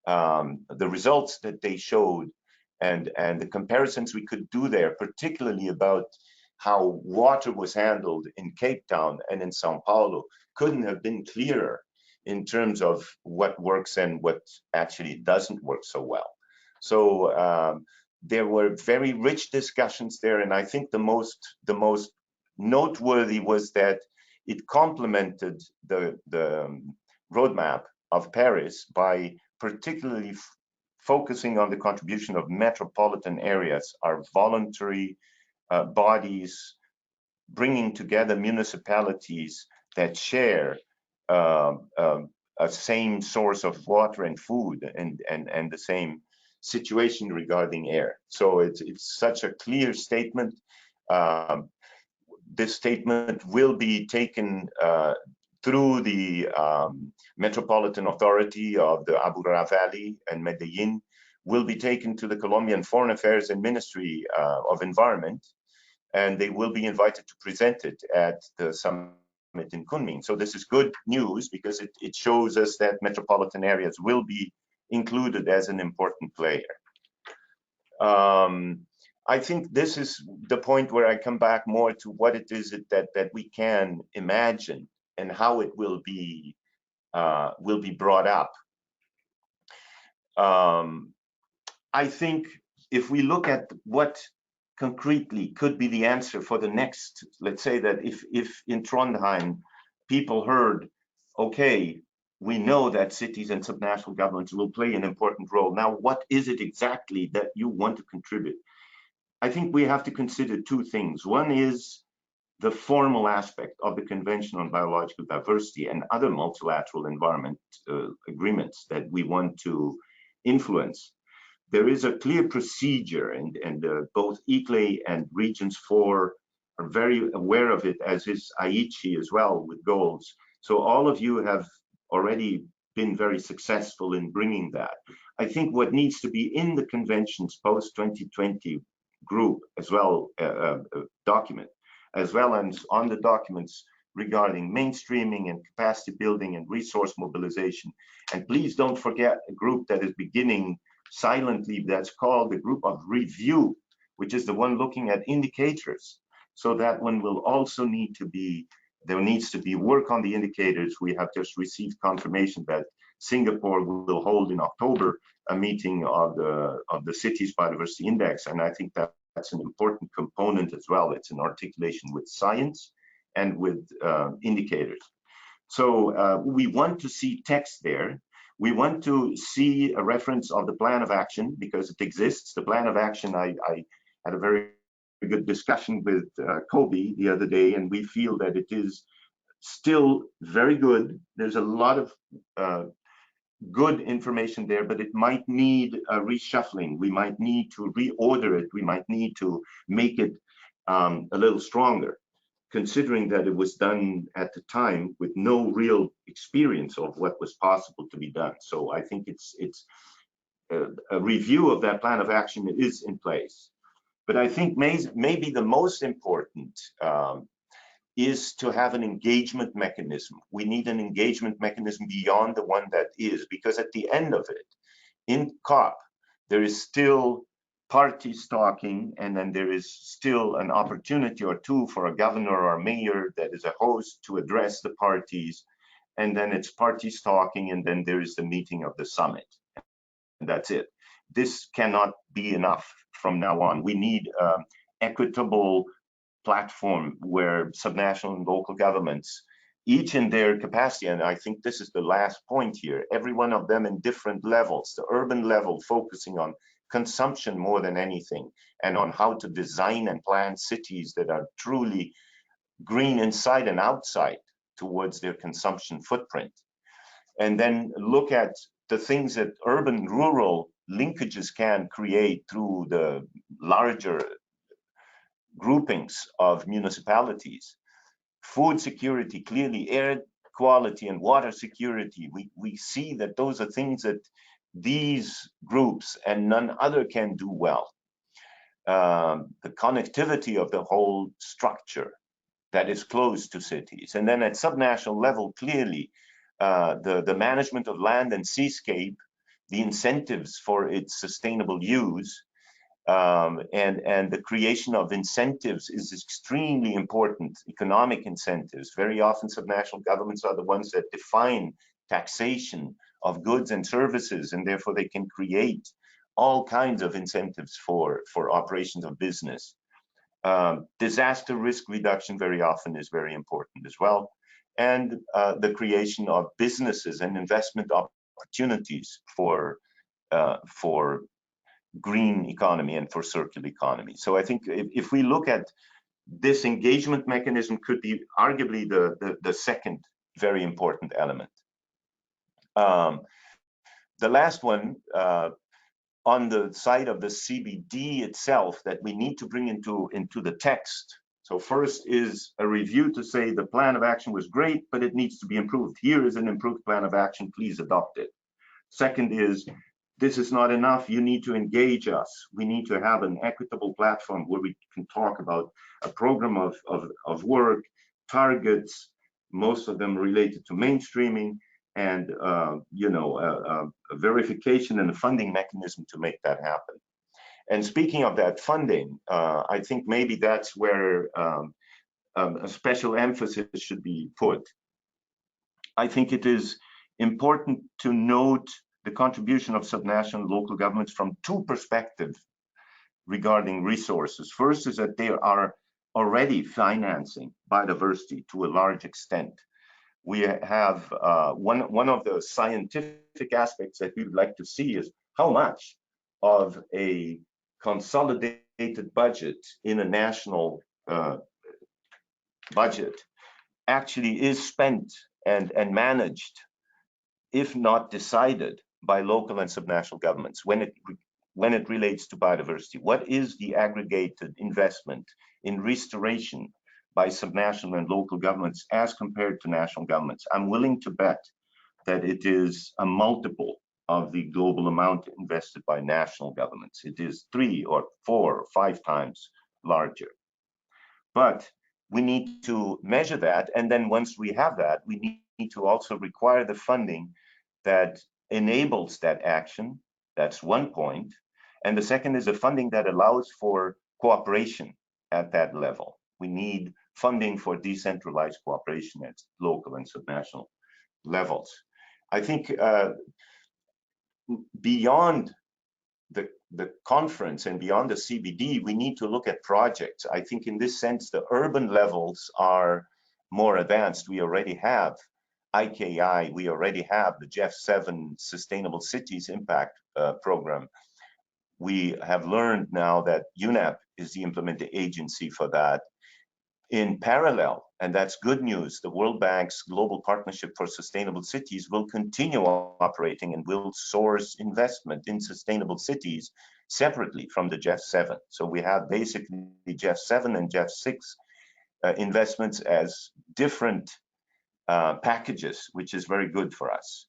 The results that they showed and the comparisons we could do there, particularly about how water was handled in Cape Town and in Sao Paulo, couldn't have been clearer in terms of what works and what actually doesn't work so well. So there were very rich discussions there, and I think the most noteworthy was that it complemented the roadmap of Paris by particularly focusing on the contribution of metropolitan areas, our voluntary bodies, bringing together municipalities that share a same source of water and food and the same situation regarding air. So it's such a clear statement. This statement will be taken through the Metropolitan Authority of the Aburrá Valley and Medellin, will be taken to the Colombian Foreign Affairs and Ministry of Environment, and they will be invited to present it at the summit in Kunming. So this is good news because it shows us that metropolitan areas will be included as an important player. I think this is the point where I come back more to what it is that we can imagine and how it will be brought up. I think if we look at what concretely could be the answer for the next, let's say that if in Trondheim people heard, okay, we know that cities and subnational governments will play an important role. Now, what is it exactly that you want to contribute? I think we have to consider two things. One is the formal aspect of the Convention on Biological Diversity and other multilateral environment agreements that we want to influence. There is a clear procedure, and both ICLEI and Regions 4 are very aware of it, as is Aichi as well, with goals. So all of you have already been very successful in bringing that. I think what needs to be in the convention's post-2020 group as well, document, as well as on the documents regarding mainstreaming and capacity building and resource mobilization. And please don't forget a group that is beginning silently, that's called the group of review, which is the one looking at indicators. So that one will also need to be, there needs to be work on the indicators. We have just received confirmation that Singapore will hold in October a meeting of the city's biodiversity index, and I think that's an important component as well. It's an articulation with science and with indicators. So we want to see text there. We want to see a reference of the plan of action because it exists. The plan of action, I had a very good discussion with Kobe the other day, and we feel that it is still very good. There's a lot of good information there, but it might need a reshuffling. We might need to reorder it. We might need to make it a little stronger, considering that it was done at the time with no real experience of what was possible to be done. So I think it's a review of that plan of action is in place. But I think maybe the most important is to have an engagement mechanism. We need an engagement mechanism beyond the one that is, because at the end of it, in COP, there is still parties talking, and then there is still an opportunity or two for a governor or a mayor that is a host to address the parties, and then it's parties talking, and then there is the meeting of the summit. that's it. This cannot be enough from now on. We need equitable platform where subnational and local governments, each in their capacity, and I think this is the last point here, every one of them in different levels, the urban level focusing on consumption more than anything, and on how to design and plan cities that are truly green inside and outside towards their consumption footprint. And then look at the things that urban-rural linkages can create through the larger groupings of municipalities. Food security, clearly air quality and water security, we see that those are things that these groups and none other can do well. The connectivity of the whole structure that is close to cities. And then at subnational level, clearly, the management of land and seascape, the incentives for its sustainable use, and the creation of incentives is extremely important, economic incentives. Very often subnational governments are the ones that define taxation of goods and services, and therefore they can create all kinds of incentives for operations of business. Disaster risk reduction very often is very important as well. And the creation of businesses and investment opportunities for green economy and for circular economy. So I think if we look at this engagement mechanism, could be arguably the second very important element. The last one, on the side of the CBD itself, that we need to bring into the text. So first is a review to say the plan of action was great, but it needs to be improved. Here is an improved plan of action, please adopt it. Second is, this is not enough, you need to engage us. We need to have an equitable platform where we can talk about a program of work, targets, most of them related to mainstreaming, and a verification and a funding mechanism to make that happen. And speaking of that funding, I think maybe that's where a special emphasis should be put. I think it is important to note the contribution of subnational and local governments from two perspectives regarding resources. First is that they are already financing biodiversity to a large extent. We have one of the scientific aspects that we would like to see is how much of a consolidated budget in a national budget actually is spent and managed, if not decided, by local and subnational governments when it relates to biodiversity. What is the aggregated investment in restoration by subnational and local governments as compared to national governments? I'm willing to bet that it is a multiple of the global amount invested by national governments. It is 3 or 4 or 5 times larger. But we need to measure that, and then once we have that, we need to also require the funding that enables that action. That's one point. And the second is the funding that allows for cooperation at that level. We need funding for decentralized cooperation at local and subnational levels. I think beyond the conference and beyond the CBD, we need to look at projects. I think in this sense, the urban levels are more advanced. We already have ICLEI, we already have the GEF7 Sustainable Cities Impact Program. We have learned now that UNEP is the implementing agency for that. In parallel, and that's good news, the World Bank's Global Partnership for Sustainable Cities will continue operating and will source investment in sustainable cities separately from the GEF7. So we have basically GEF7 and GEF6 investments as different packages, which is very good for us.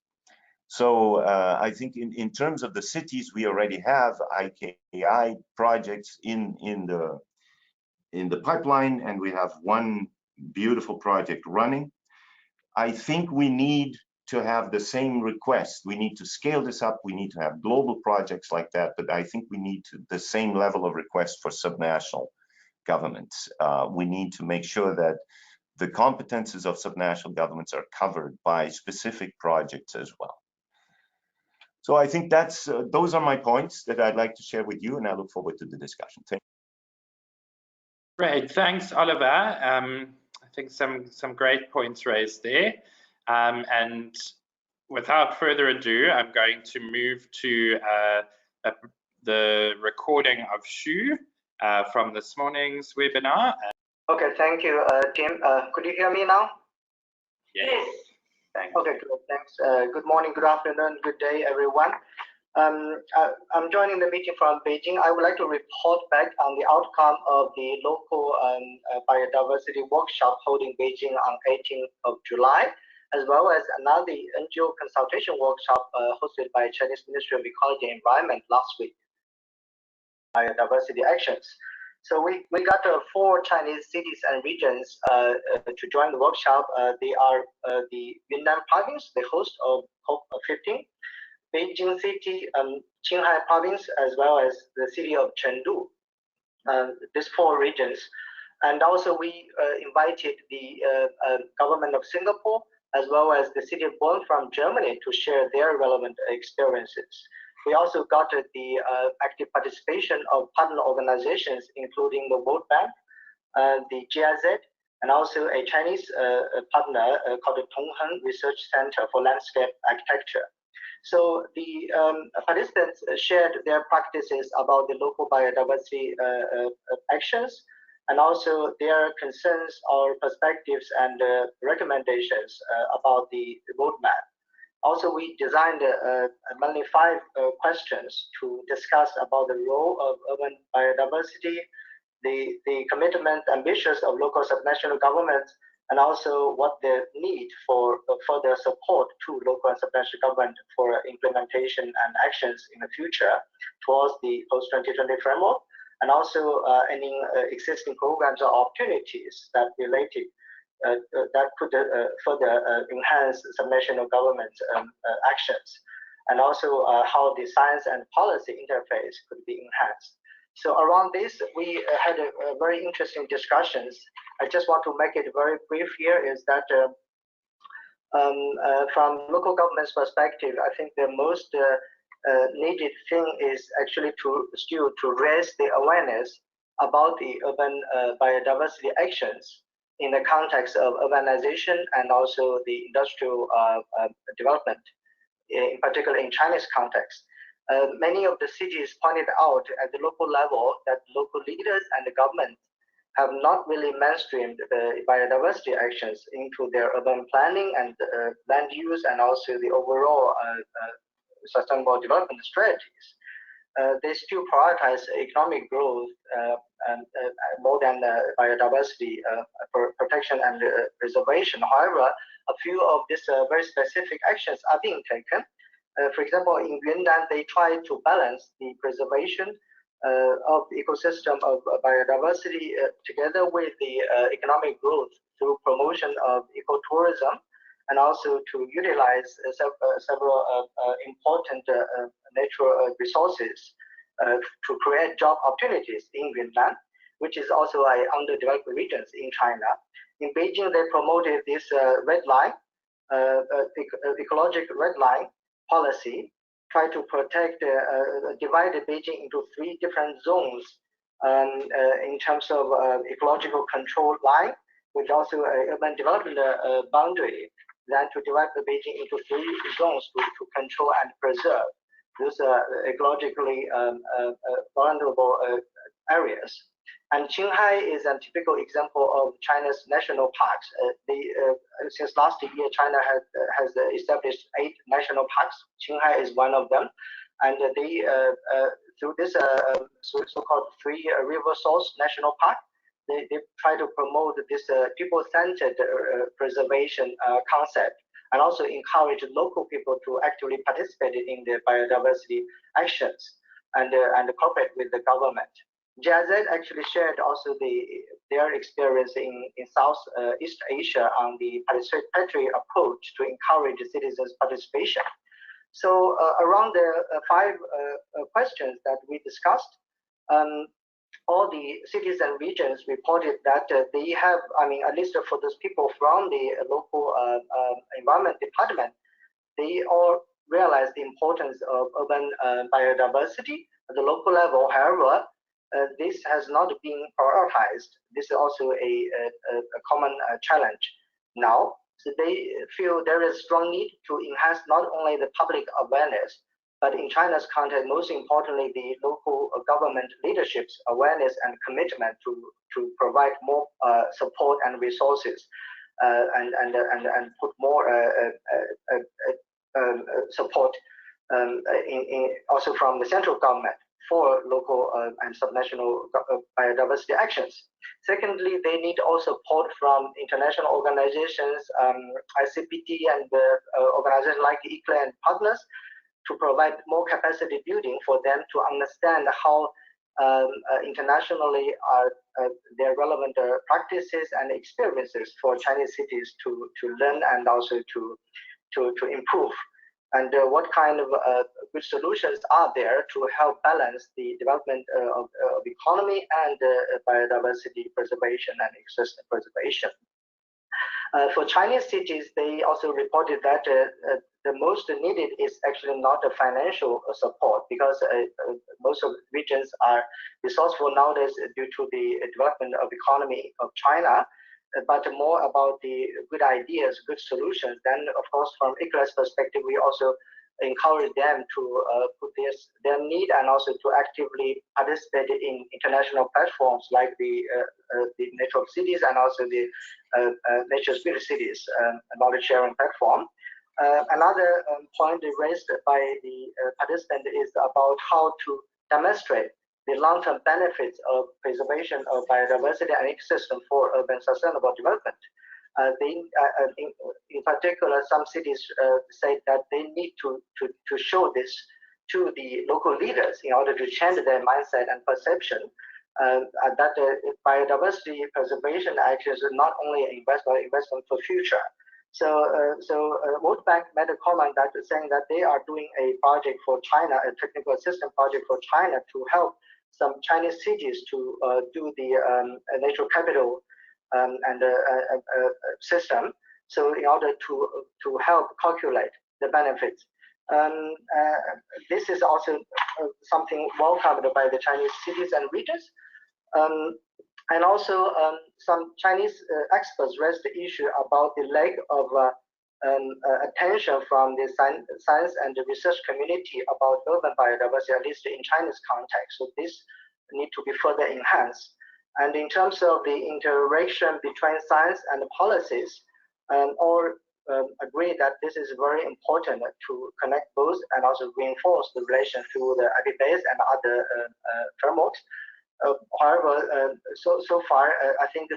So I think in terms of the cities, we already have ICLEI projects in the pipeline, and we have one beautiful project running. I think we need to have the same request. We need to scale this up. We need to have global projects like that, but I think we need the same level of request for subnational governments. We need to make sure that the competences of subnational governments are covered by specific projects as well. So I think that's those are my points that I'd like to share with you, and I look forward to the discussion. Thank you. Great, thanks, Oliver. I think some great points raised there. And without further ado, I'm going to move to the recording of Xu from this morning's webinar. Okay, thank you, Tim. Could you hear me now? Yes. Thank you. Okay, good. Thanks. Good morning, good afternoon, good day, everyone. I'm joining the meeting from Beijing. I would like to report back on the outcome of the local biodiversity workshop holding Beijing on 18th of July, as well as another NGO consultation workshop hosted by Chinese Ministry of Ecology and Environment last week. Biodiversity actions. So we got 4 Chinese cities and regions to join the workshop. They are the Yunnan province, the host of COP15, Beijing City, Qinghai province, as well as the city of Chengdu. These 4 regions. And also we invited the government of Singapore, as well as the city of Bonn from Germany to share their relevant experiences. We also got the active participation of partner organizations, including the World Bank, the GIZ, and also a Chinese partner called the Tongheng Research Center for Landscape Architecture. So the participants shared their practices about the local biodiversity actions, and also their concerns or perspectives and recommendations about the roadmap. Also, we designed mainly 5 questions to discuss about the role of urban biodiversity, the commitment, ambitions of local subnational governments, and also what the need for further support to local and subnational government for implementation and actions in the future towards the post-2020 framework, and also any existing programs or opportunities that related that could further enhance subnational government actions, and also how the science and policy interface could be enhanced. So around this, we had a very interesting discussions. I just want to make it very brief here, is that from local government's perspective, I think the most needed thing is actually to raise the awareness about the urban biodiversity actions in the context of urbanization and also the industrial development, in particular in Chinese context. Many of the cities pointed out at the local level that local leaders and the government have not really mainstreamed the biodiversity actions into their urban planning and land use, and also the overall sustainable development strategies. They still prioritize economic growth and more than biodiversity protection and preservation. However, a few of these very specific actions are being taken. For example, in Yunnan, they try to balance the preservation of the ecosystem of biodiversity together with the economic growth through promotion of ecotourism, and also to utilize several important natural resources to create job opportunities in Yunnan, which is also an underdeveloped regions in China. In Beijing, they promoted this red line, ecological red line policy, try to protect, divide Beijing into 3 different zones in terms of ecological control line, with also an urban development boundary, then to divide the Beijing into 3 zones to control and preserve those ecologically vulnerable areas. And Qinghai is a typical example of China's national parks. Since last year, China has established 8 national parks. Qinghai is one of them, and they through this so-called 3 river source national park, they try to promote this people-centered preservation concept, and also encourage local people to actively participate in the biodiversity actions and cooperate with the government. GIZ actually shared also their experience in Southeast Asia on the participatory approach to encourage citizens' participation. So around the 5 questions that we discussed, all the cities and regions reported that they have, at least for those people from the local environment department, they all realize the importance of urban biodiversity at the local level. However, this has not been prioritized. This is also a common challenge now. So they feel there is strong need to enhance not only the public awareness, but in China's context, most importantly, the local government leadership's awareness and commitment to provide more support and resources, and put more support also from the central government for local and subnational biodiversity actions. Secondly, they need also support from international organizations, ICPT, and organizations like ICLEI and partners, to provide more capacity building for them to understand how internationally are their relevant practices and experiences for Chinese cities to learn and also to improve, and what kind of good solutions are there to help balance the development of economy and biodiversity preservation and ecosystem preservation. For Chinese cities, they also reported that the most needed is actually not the financial support, because most of the regions are resourceful nowadays due to the development of economy of China, but more about the good ideas, good solutions. Then, of course, from ICLEI's perspective, we also encourage them to put their need and also to actively participate in international platforms like the Network Cities and also the Nature Spirit Cities knowledge sharing platform. Another point raised by the participant is about how to demonstrate the long-term benefits of preservation of biodiversity and ecosystem for urban sustainable development. In particular, some cities say that they need to show this to the local leaders in order to change their mindset and perception that biodiversity preservation actions are not only an investment for future. So World Bank made a comment that saying that they are doing a project for China, a technical assistance project for China to help some Chinese cities to do the natural capital and system. So in order to help calculate the benefits. This is also something welcomed by the Chinese cities and regions. And also some Chinese experts raised the issue about the lack of attention from the science and the research community about urban biodiversity, at least in China's context. So this need to be further enhanced. And in terms of the interaction between science and policies, all agree that this is very important to connect both and also reinforce the relation through the IP-based and other frameworks. However, so far, I think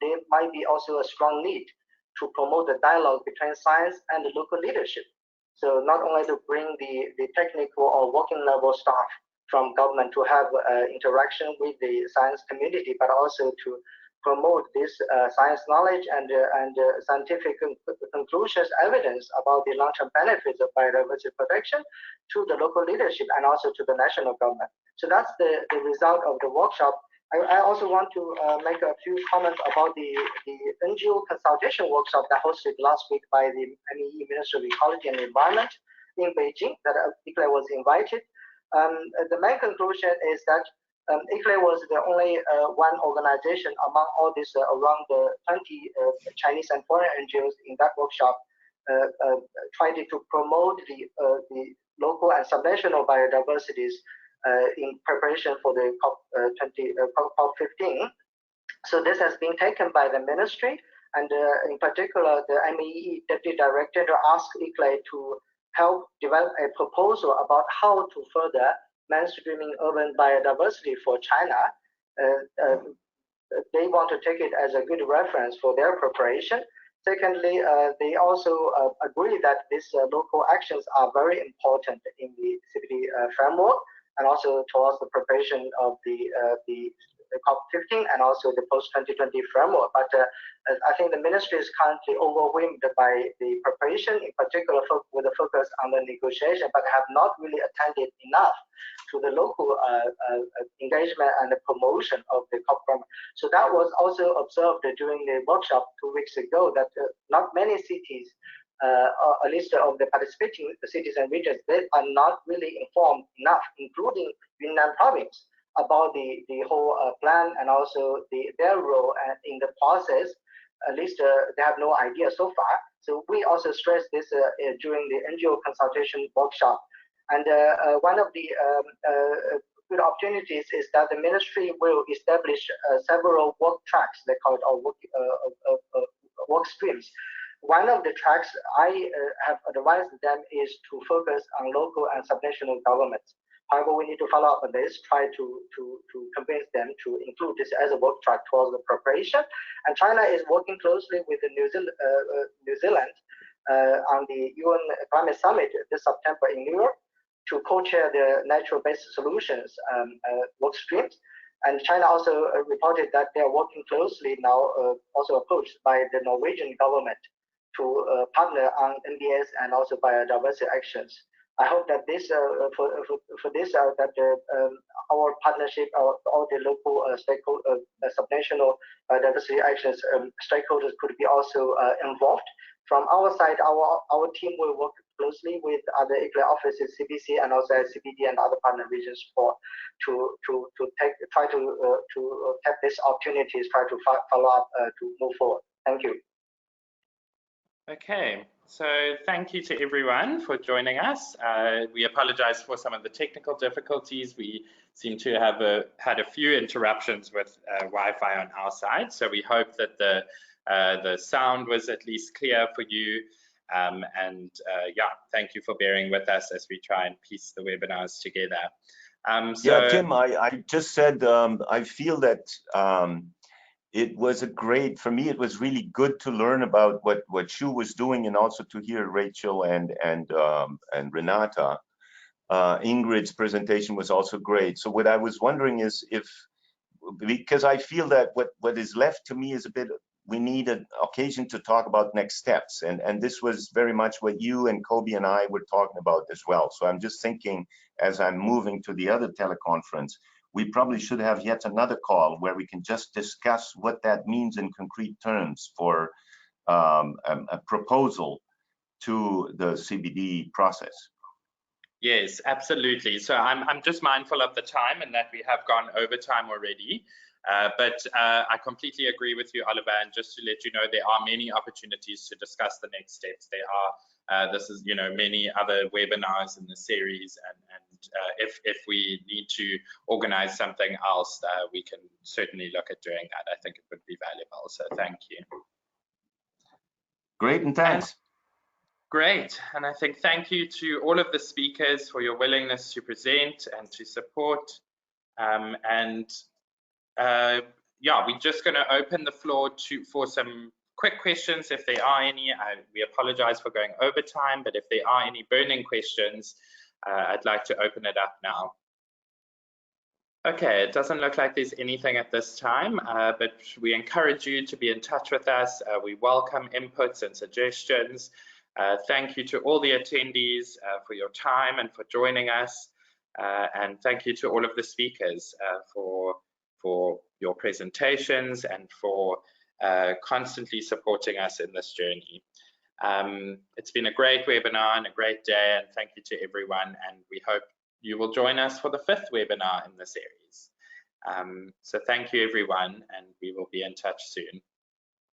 there might be also a strong need to promote the dialogue between science and the local leadership. So not only to bring the technical or working level staff from government to have interaction with the science community, but also to promote this science knowledge and scientific conclusions, evidence about the long-term benefits of biodiversity protection to the local leadership and also to the national government. So that's the result of the workshop. I also want to make a few comments about the NGO consultation workshop that hosted last week by the MEE Ministry of Ecology and Environment in Beijing, that ICLEI was invited. The main conclusion is that ICLEI was the only one organization among all these around the 20 Chinese and foreign NGOs in that workshop tried to promote the local and subnational biodiversities in preparation for the COP15. So this has been taken by the ministry, and in particular, the MEE Deputy Director asked ICLEI to help develop a proposal about how to further mainstreaming urban biodiversity for China. They want to take it as a good reference for their preparation. Secondly, they also agree that these local actions are very important in the CBD framework, and also towards the preparation of the COP15 and also the post-2020 framework. But I think the ministry is currently overwhelmed by the preparation, in particular with a focus on the negotiation, but have not really attended enough to the local engagement and the promotion of the COP framework. So that was also observed during the workshop 2 weeks ago, that not many cities a list of the participating cities and regions, they are not really informed enough, including Yunnan province, about the whole plan and also their role in the process. At least they have no idea so far. So we also stress this during the NGO consultation workshop. And one of the good opportunities is that the ministry will establish several work tracks, they call it, or work streams. One of the tracks I have advised them is to focus on local and subnational governments. However, we need to follow up on this, try to convince them to include this as a work track towards the preparation. And China is working closely with the New Zealand on the UN Climate Summit this September in New York to co-chair the natural-based solutions work streams. And China also reported that they are working closely now, also approached by the Norwegian government to partner on NBS and also biodiversity actions. I hope that this for this that our partnership, all the local stakeholder, subnational diversity actions stakeholders could be also involved. From our side, our team will work closely with other ICLEI offices, CBC, and also CBD and other partner regions to try to tap these opportunities, try to follow up to move forward. Thank you. Okay, so thank you to everyone for joining us. We apologize for some of the technical difficulties. We seem to have had a few interruptions with Wi-Fi on our side, so we hope that the sound was at least clear for you. Yeah, thank you for bearing with us as we try and piece the webinars together. Yeah, Tim, I just said I feel that it was for me, it was really good to learn about what Shu was doing, and also to hear Rachel and Renata. Ingrid's presentation was also great. So what I was wondering is because I feel that what is left to me is a bit, we need an occasion to talk about next steps. And this was very much what you and Kobe and I were talking about as well. So I'm just thinking, as I'm moving to the other teleconference, we probably should have yet another call where we can just discuss what that means in concrete terms for a proposal to the CBD process. Yes, absolutely. So I'm just mindful of the time and that we have gone over time already. But I completely agree with you, Oliver. And just to let you know, there are many opportunities to discuss the next steps. There are, this is, many other webinars in the series. And if we need to organize something else, we can certainly look at doing that. I think it would be valuable. So thank you. Great, and thanks. Great, and I think thank you to all of the speakers for your willingness to present and to support. Yeah, we're just going to open the floor for some quick questions if there are any. We apologize for going over time, but if there are any burning questions, I'd like to open it up now. Okay, it doesn't look like there's anything at this time, but we encourage you to be in touch with us. We welcome inputs and suggestions. Thank you to all the attendees for your time and for joining us. And thank you to all of the speakers for your presentations and for constantly supporting us in this journey. It's been a great webinar and a great day, and thank you to everyone. And we hope you will join us for the 5th webinar in the series. So thank you, everyone, and we will be in touch soon.